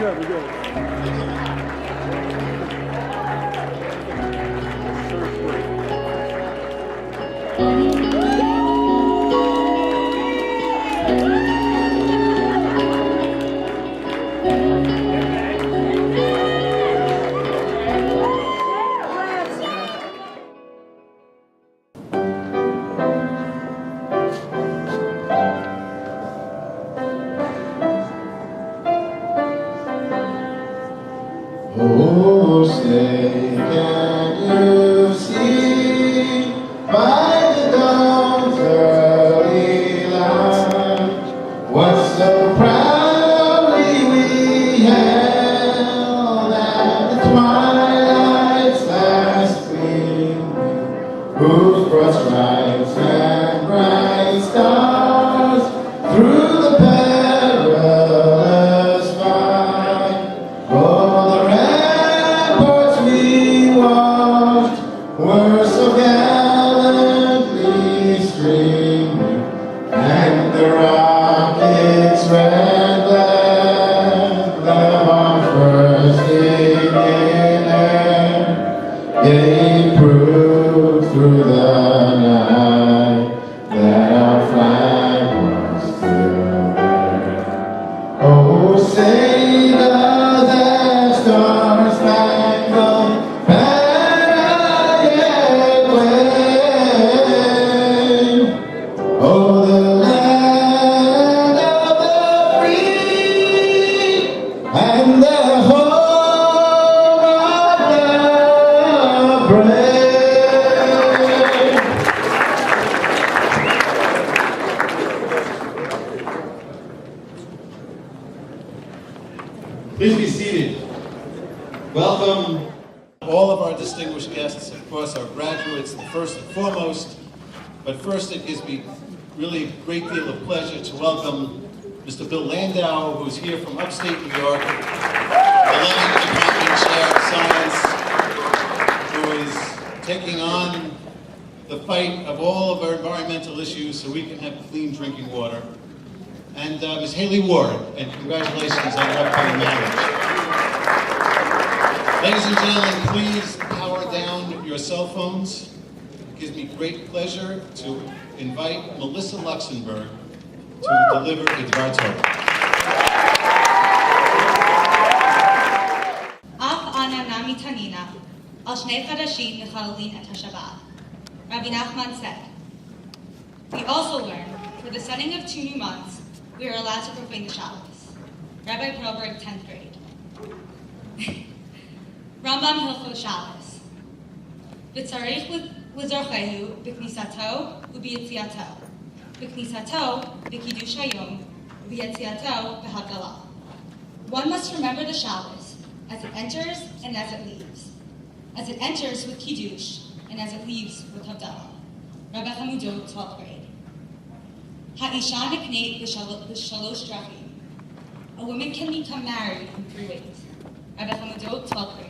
good, we're good. Oh, say, can you see by the dawn's early light what so proudly we held at the twilight's last gleam, whose broad stripes and bright stars through the perilous fight, oh, the ramparts we watched were so gallantly streaming, and the rockets' red glare on bursting in air gave proof through the night that our flag was still there. Oh, say does that star-spangled banner yet wave? Oh, the land of the free and the home of the brave. Please be seated. Welcome all of our distinguished guests, of course our graduates first and foremost. But first it gives me really a great deal of pleasure to welcome Mr. Bill Landau, who's here from upstate New York, beloved Department Chair of Science, who is taking on the fight of all of our environmental issues so we can have clean drinking water. And Ms. Haley Ward, and congratulations on your upcoming marriage. Ladies and gentlemen, please power down your cell phones. It gives me great pleasure to invite Melissa Luxembourg to deliver a Dvar Torah. Af ana nami tanina, al shnei chadashim mechalelin et haShabbat. Rabbi Nachman said, we also learn, for the setting of 2 new months, we are allowed to profane the Shabbos. Rabbi Perlberg, 10th grade. Rambam Hilchot Shabbos. V'tzarich l'zorchehu b'knisato u'b'yetziato. B'knisato b'kiddush hayom u'b'yetziato b'havdalah. One must remember the Shabbos as it enters and as it leaves. As it enters with kiddush and as it leaves with havdalah. Rabbi Hamudot, 12th grade. Ha'isha nikneit b'shalosh drachim. A woman can become married in 3 ways. Rabbi Hamudot, 12th grade.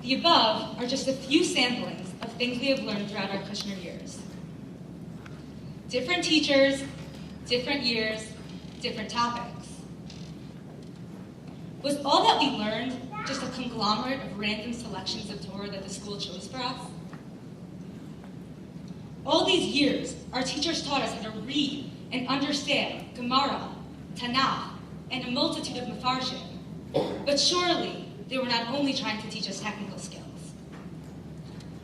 The above are just a few samplings of things we have learned throughout our Kushner years. Different teachers, different years, different topics. Was all that we learned just a conglomerate of random selections of Torah that the school chose for us? All these years, our teachers taught us how to read and understand Gemara, Tanakh, and a multitude of Mefarshim. But surely, they were not only trying to teach us technical skills.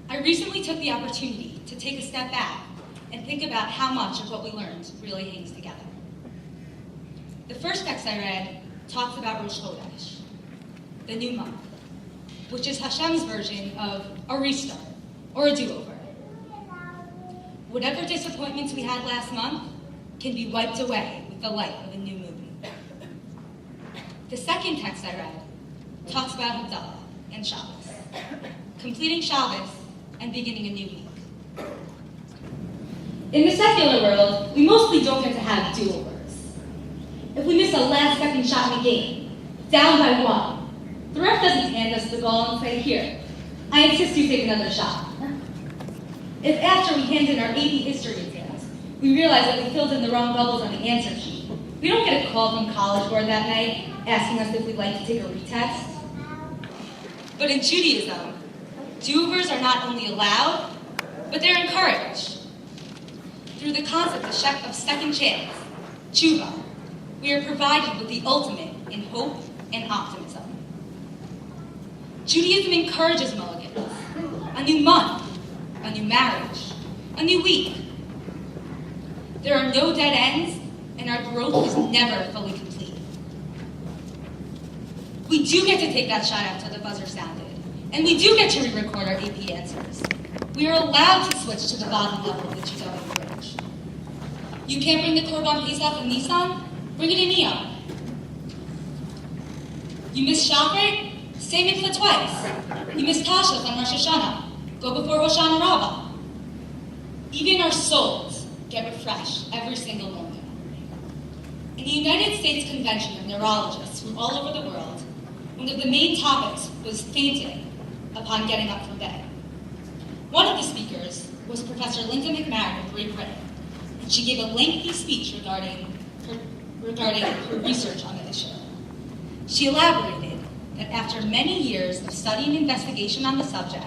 I recently took the opportunity to take a step back and think about how much of what we learned really hangs together. The first text I read talks about Rosh Chodesh, the new month, which is Hashem's version of a restart or a do-over. Whatever disappointments we had last month can be wiped away with the light of a new moon. The second text I read talks about Havdalah and Shabbos, completing Shabbos and beginning a new week. In the secular world, we mostly don't get to have do-overs. If we miss a last-second shot in a game, down by 1, the ref doesn't hand us the goal and say, here, I insist you take another shot. If after we hand in our AP history exams, we realize that we filled in the wrong bubbles on the answer sheet, We don't get a call from College Board that night asking us if we'd like to take a retest. But in Judaism, do-overs are not only allowed, but they're encouraged. Through the concept of second chance, tshuva, we are provided with the ultimate in hope and optimism. Judaism encourages mulligans, a new month, a new marriage, a new week. There are no dead ends, and our growth is never fully complete. We do get to take that shot after the buzzer sounded, and we do get to re-record our AP answers. We are allowed to switch to the bottom level of the Judaism bridge. You can't bring the Korban Pesach in Nissan? Bring it in Iyar. You missed Shachrit? Stay mikvah twice. You missed Tashlich on Rosh Hashanah. Go before Hoshana Rabbah. Even our souls get refreshed every single morning. In the United States Convention of Neurologists from all over the world, one of the main topics was fainting upon getting up from bed. One of the speakers was Professor Linda McMahon of Great Britain, and she gave a lengthy speech regarding her research on the issue. She elaborated that after many years of study and investigation on the subject,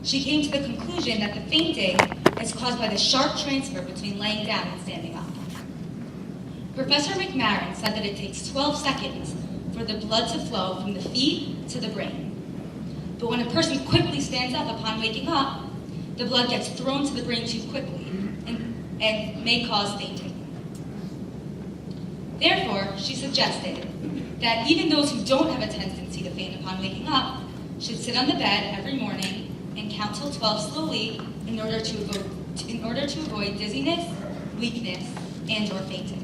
she came to the conclusion that the fainting is caused by the sharp transfer between laying down and standing up. Professor McMahon said that it takes 12 seconds for the blood to flow from the feet to the brain. But when a person quickly stands up upon waking up, the blood gets thrown to the brain too quickly and may cause fainting. Therefore, she suggested that even those who don't have a tendency to faint upon waking up should sit on the bed every morning and count till 12 slowly in order to avoid dizziness, weakness, and or fainting.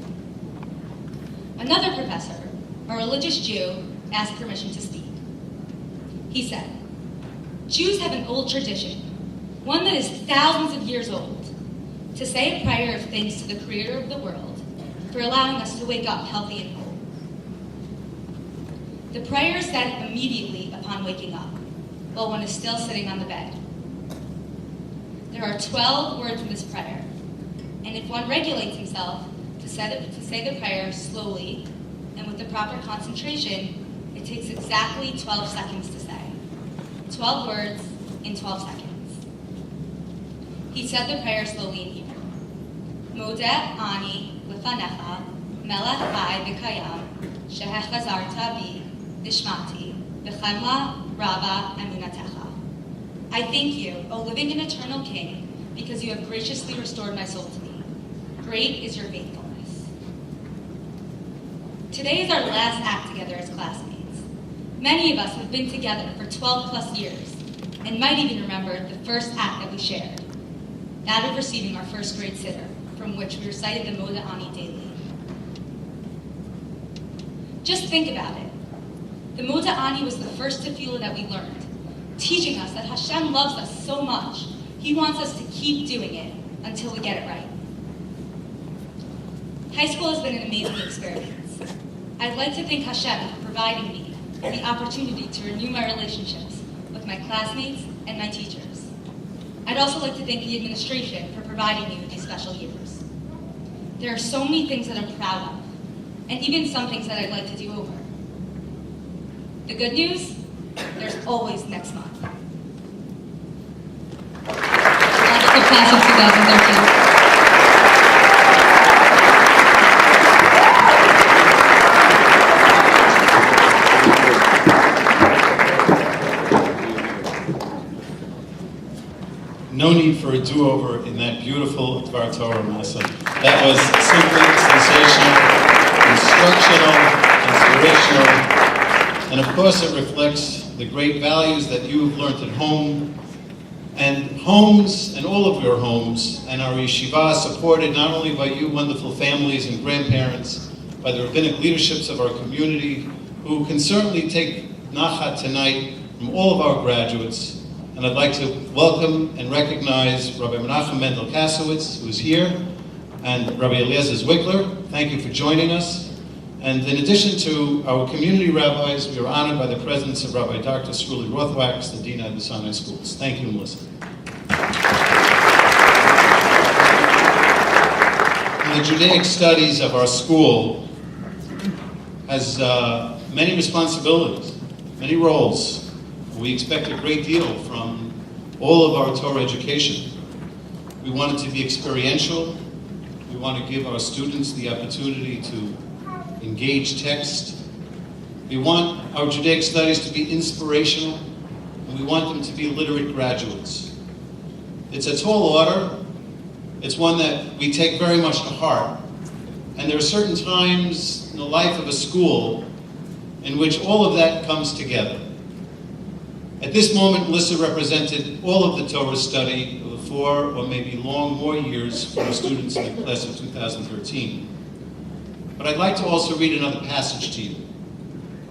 Another professor, a religious Jew, asked permission to speak. He said, "Jews have an old tradition, one that is thousands of years old, to say a prayer of thanks to the Creator of the world for allowing us to wake up healthy and whole. The prayer is said immediately upon waking up, while one is still sitting on the bed. There are 12 words in this prayer, and if one regulates himself to say the prayer slowly and with the proper concentration, it takes exactly 12 seconds to say. 12 words in 12 seconds. He said the prayer slowly in Hebrew. Modeh ani lefanecha melech chai v'kayam shehechazarta bi nishmati v'chemla raba emunatecha. I thank you, O living and eternal King, because you have graciously restored my soul to me. Great is your faithfulness. Today is our last act together as classmates. Many of us have been together for 12 plus years and might even remember the first act that we shared, that of receiving our first grade sitter, from which we recited the Modeh Ani daily. Just think about it. The Modeh Ani was the first tefillah that we learned, teaching us that Hashem loves us so much, He wants us to keep doing it until we get it right. High school has been an amazing experience. I'd like to thank Hashem for providing me the opportunity to renew my relationships with my classmates and my teachers. I'd also like to thank the administration for providing me with these special years. There are so many things that I'm proud of, and even some things that I'd like to do over. The good news, there's always next month. That's the class of 2013. No need for a do-over in that beautiful Dvar Torah Masa. That was simply sensational, instructional, inspirational, and of course it reflects the great values that you've learned at home, and homes, and all of your homes, and our yeshiva supported not only by you wonderful families and grandparents, by the rabbinic leaderships of our community, who can certainly take nachat tonight from all of our graduates. And I'd like to welcome and recognize Rabbi Menachem Mendel Kasowitz, who is here, and Rabbi Eliezer Zwickler. Thank you for joining us. And in addition to our community rabbis, we are honored by the presence of Rabbi Dr. Shuli Rothwax, the Dean of the Sinai Schools. Thank you, Melissa. In the Judaic studies of our school, has many responsibilities, many roles. We expect a great deal from all of our Torah education. We want it to be experiential. We want to give our students the opportunity to engage text. We want our Judaic studies to be inspirational, and we want them to be literate graduates. It's a tall order. It's one that we take very much to heart. And there are certain times in the life of a school in which all of that comes together. At this moment, Melissa represented all of the Torah study of the 4 or maybe more years for our students in the class of 2013. But I'd like to also read another passage to you.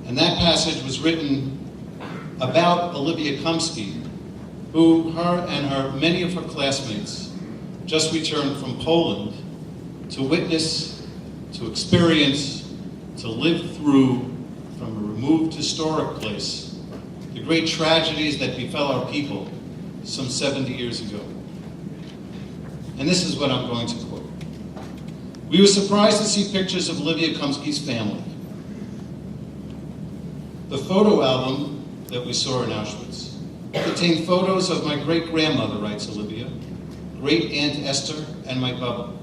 And that passage was written about Olivia Kumsky, who many of her classmates just returned from Poland to witness, to experience, to live through from a removed historic place the great tragedies that befell our people some 70 years ago. And this is what I'm going to quote. We were surprised to see pictures of Olivia Kumsky's family. The photo album that we saw in Auschwitz contained photos of my great-grandmother, writes Olivia, great-aunt Esther, and my Bubba.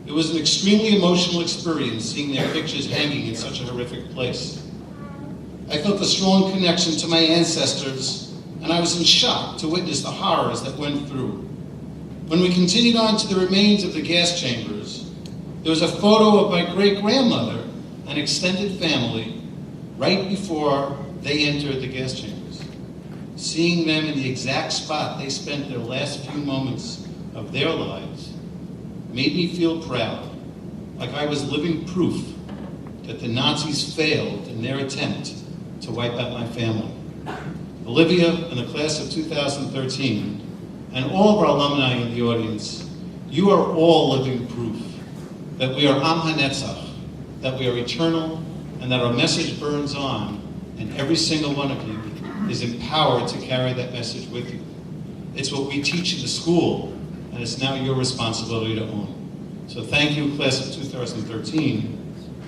It was an extremely emotional experience seeing their pictures hanging in such a horrific place. I felt a strong connection to my ancestors, and I was in shock to witness the horrors that went through. When we continued on to the remains of the gas chambers, there was a photo of my great-grandmother and extended family right before they entered the gas chambers. Seeing them in the exact spot they spent their last few moments of their lives made me feel proud, like I was living proof that the Nazis failed in their attempt to wipe out my family. Olivia and the class of 2013, and all of our alumni in the audience, you are all living proof that we are Am HaNetzach, that we are eternal, and that our message burns on, and every single one of you is empowered to carry that message with you. It's what we teach in the school, and it's now your responsibility to own. So thank you, class of 2013,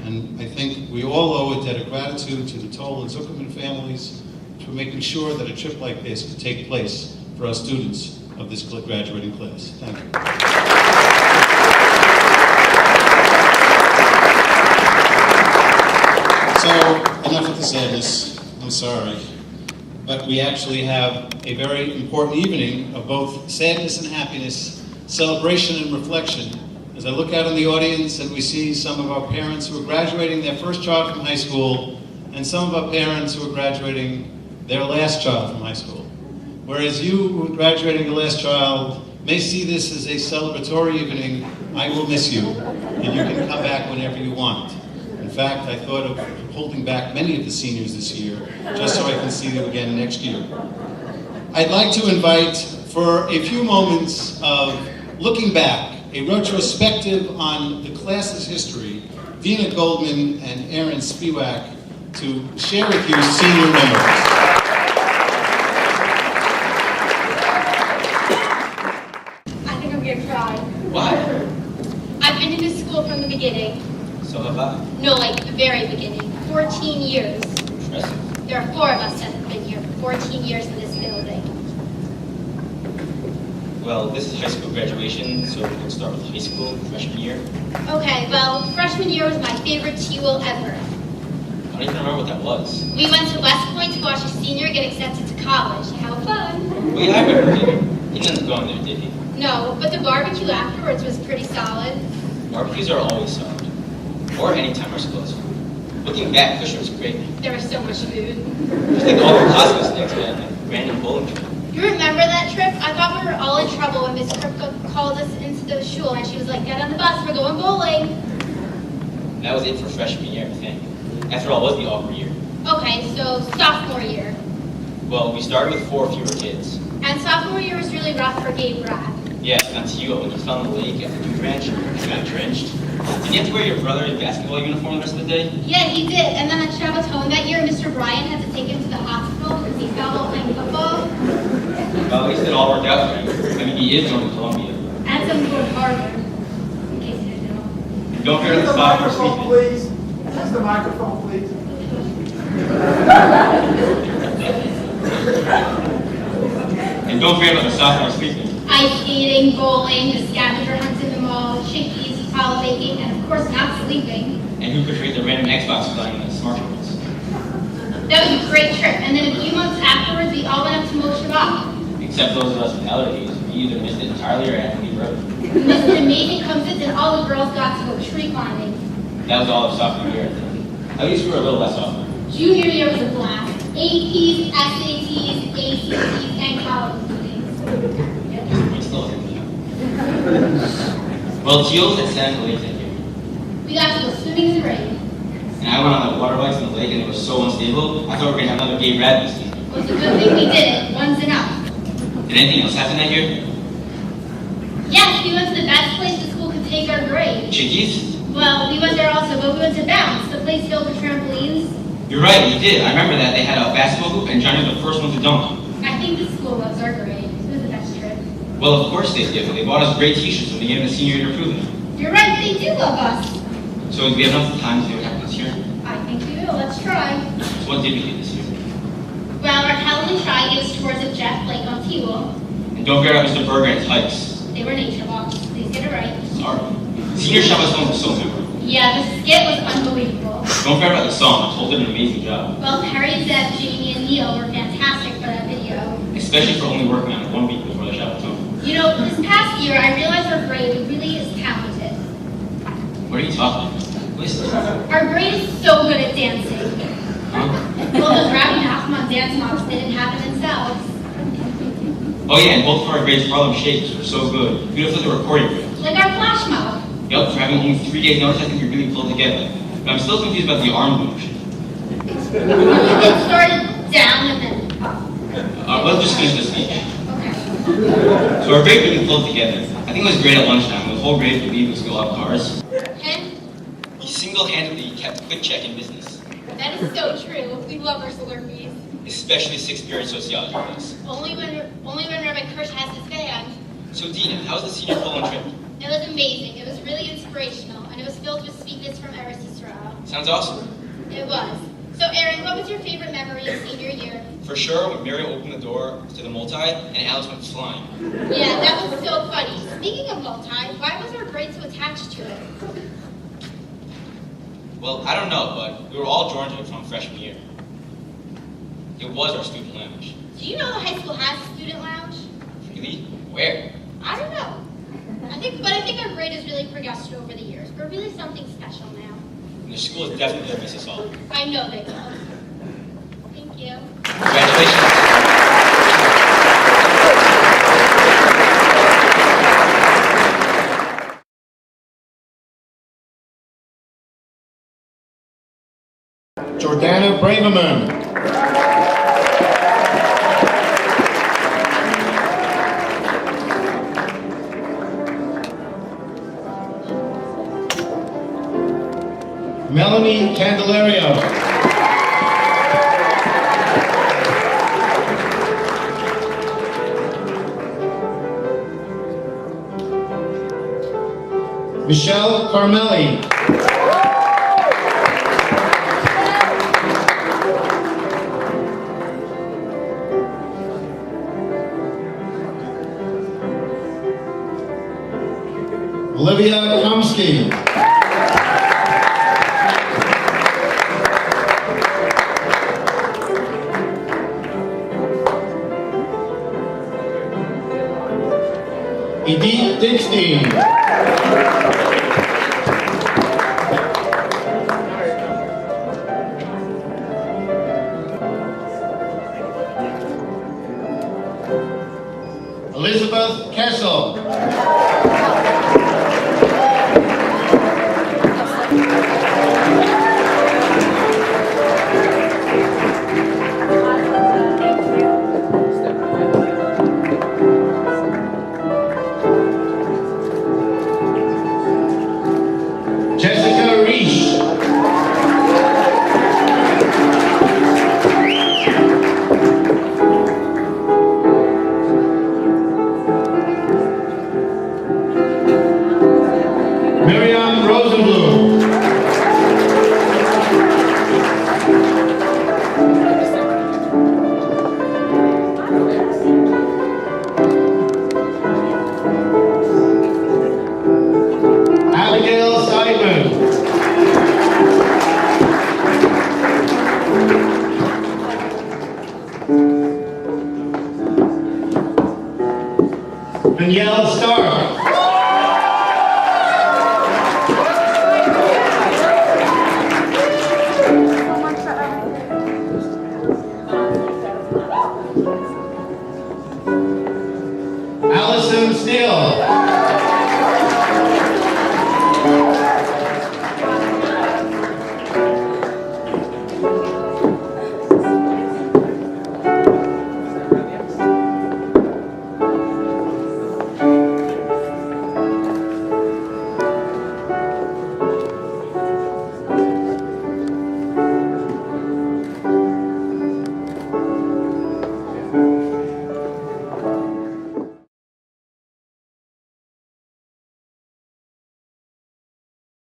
and I think we all owe a debt of gratitude to the Toll and Zuckerman families for making sure that a trip like this could take place for our students of this graduating class. Thank you. So, enough of the sadness, I'm sorry. But we actually have a very important evening of both sadness and happiness, celebration and reflection. As I look out in the audience and we see some of our parents who are graduating their first child from high school, and some of our parents who are graduating their last child from high school. Whereas you who are graduating the last child may see this as a celebratory evening, I will miss you, and you can come back whenever you want. In fact, I thought of holding back many of the seniors this year, just so I can see you again next year. I'd like to invite, for a few moments of looking back, a retrospective on the class's history, Dina Goldman and Aaron Spiewak to share with you senior memories. I think I'm gonna cry. Why? I've been in this school from the beginning. So have I. No, like the very beginning. 14 years. Interesting. There are 4 of us that have been here for 14 years in this building. Well, this is high school graduation, so we can start with high school, freshman year. Okay, well, freshman year was my favorite TWIL ever. I don't even remember what that was. We went to West Point to watch a senior get accepted to college. How fun. Well, yeah, I remember him. He didn't end up going there, did he? No, but the barbecue afterwards was pretty solid. Barbecues are always solid. Or anytime our school is fun. Looking back, Kushner was great. There was so much food. Just like all the Cosmos things, man. Like random bowling trip. You remember that trip? I thought we were all in trouble when Miss Kripke called us into the shul and she was like, get on the bus, we're going bowling. That was it for freshman year, I think. After all, it was the awkward year. Okay, so sophomore year. Well, we started with 4 fewer kids. And sophomore year was really rough for Gabe Brad. Yeah, not to you, when you fell in the lake after Dude Ranch, you got drenched. Did you have to wear your brother's basketball uniform the rest of the day? Yeah, he did. And then at Shabbaton that year, Mr. Bryan had to take him to the hospital because he fell while playing football. Well, at least it all worked out for him. I mean, he is going to Columbia. And some going to Harvard. In case you didn't know. Don't fear the sophomore sleeping. Please. use the microphone, please? And don't forget about the sophomore sleeping. Ice skating, bowling, the scavenger hunts in the mall, chickies, hollow baking, and of course not sleeping. And who could forget the random Xbox playing the smartphones? That was a great trip, and then a few months afterwards, we all went up to Moshe Bach. Except those of us with allergies, we either missed it entirely or had to leave early. We missed an amazing concerts, and all the girls got to go tree climbing. That was all of sophomore year, I think. At least we were a little less sophomore. Junior year was a blast. APs, SATs, ACTs, and college meetings. We still didn't. Well, Teals had sand in the lake that year. We got to go swimming in the rain. And I went on the water bikes in the lake and it was so unstable, I thought we were going to have another gay rad this season. Well, it's a good thing we did it. One's enough. Did anything else happen that year? Yes, we went to the best place the school could take our grade. Chickies? Well, we went there also, but we went to Bounce, the place filled with trampolines. You're right, we did. I remember that. They had a basketball hoop and Johnny was the first one to dunk. I think the school loves our grade. It was the best trip. Well, of course they did. They bought us great t-shirts when they gave us senior year to prove it. You're right, they do love us. So do we have enough time to see what happens this year? I think we will. Let's try. So what did we do this year? Well, our Helen and Try gave us tours of Jeff Blake on T-Wall. And don't forget about Mr. Berger and his hikes. They were nature walks. Please get it right. Sorry. Senior shop was home was so memorable. Yeah, the skit was unbelievable. Don't forget about the song. Told did an amazing job. Well, Perry, Zeb, Jamie, and Neil were fantastic for that video. Especially for only working on it 1 week before the shop was over. You know, this past year, I realized our grade really is talented. What are you talking about? Listen. Our grade is so good at dancing. Huh? Well, those Rabbi Nachman dance mobs, they didn't have it themselves. Oh yeah, and both of our grades Harlem Shakes were so good. We'd have flipped the recording reel. Like our flash mob. Yup, for having only 3 days notice, I think we really pulled together. But I'm still confused about the arm motion. It started down and then up. Let's just finish this speech. Okay. So our grade really pulled together. I think it was great at lunchtime. The whole grade believed we could go out cars. And He single-handedly kept quick check in business, that is so true. We love our Slurpees. especially 6th period sociology class. Only when Rabbi Kirsch has his band. So Dina, how was the senior Poland trip? It was amazing. It was really inspirational, and it was filled with speakers from Eretz Yisrael. Sounds awesome. It was. So, Aaron, what was your favorite memory of senior year? For sure, when Mary opened the door to the multi and Alice went flying. Yeah, that was so funny. Speaking of multi, why was our grade so attached to it? Well, I don't know, but we were all drawn to it from freshman year. It was our student lounge. Do you know the high school has a student lounge? Really? Where? I don't know. I think our grade has really progressed over the years. We're really something special now. And the school is definitely going to miss us all. I know they will. Thank you. Congratulations. Jordana Braverman. Melanie Candelario. Michelle Carmelli. Olivia Komsky. Edith Dickstein. Elizabeth Kessel. Jessica Reich. yell start.